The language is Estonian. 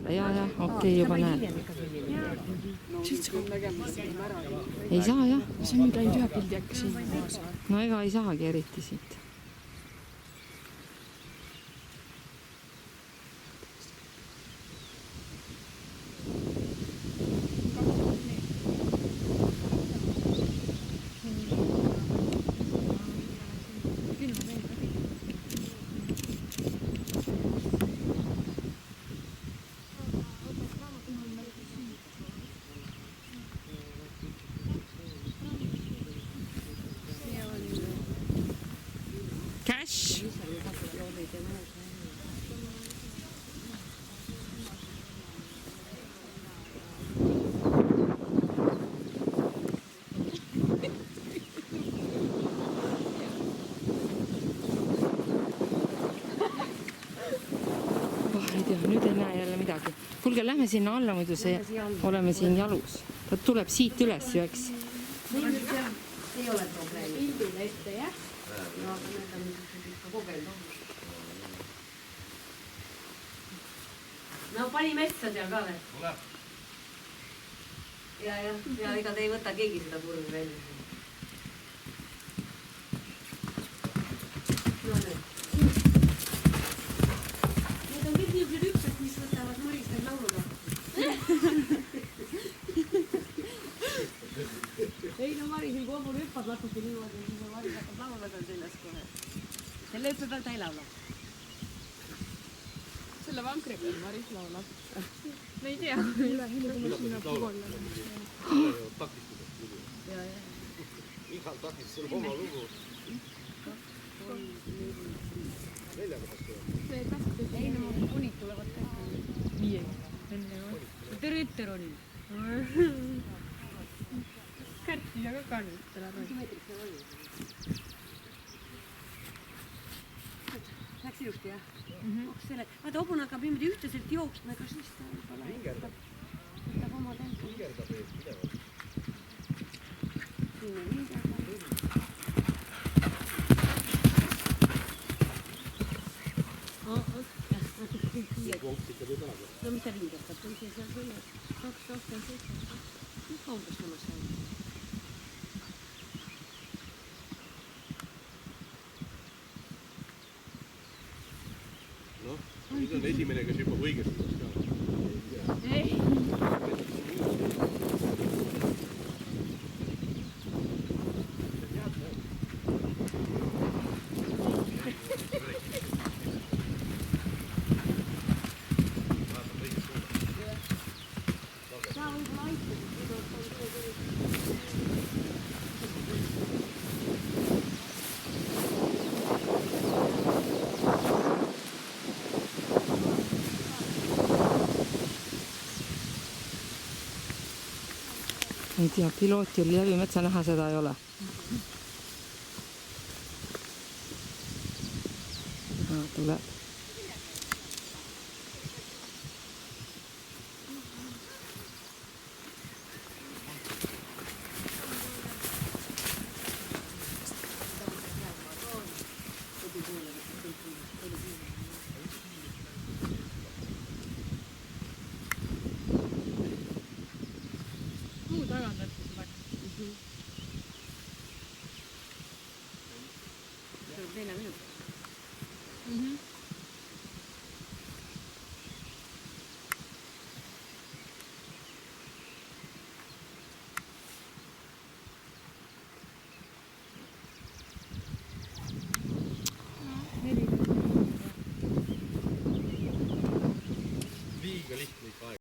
peale. Ja, okei, juba näen. Ei saa, jah. See on nüüd ainult ühe pildi äkki siin maas. No ega ei saagi eriti siit. Cash. Ei tea, nüüd ei näe jälle midagi. Kuulge, lähme sinna alla, muidu oleme siin jalus. Ta tuleb siit üles ju, eks? Ei ole probleemi. Pildile ette, jah? No pani metsa seal ka veel. Tuleb. Ja ega te ei võta keegi seda kurvi välja. No nüüd. Need on kõik niisugused üksed, mis võtavad Maristel lauluga. Ei no Marisel, kui mul hüppad natuke niimoodi, siis on Maris hakkab laulma tal seljas kohe. Selle hüppe peal ta ei laula. Selle vankri peal Maris laulab. Me ei tea. Üle tuleb sinna poole. Igal takistusel oma lugu. Ei no unid tulevad kõik. Tere oli. Kärti ja ka kannist ära. Läks ilusti, jah? Vaata, hobune hakkab niimoodi ühteselt jooksma, ega siis ta võib-olla võtab oma tempo. Hingerdab ees pidevalt. Siin on hingerdab. No mis ta hingerdab? On see seal selles 227. Mis kaugus tema seal? Noh, nüüd on esimene, kes hüppab õigesti. Ei. Ei tea, pilooti oli läbi metsa näha, seda ei ole.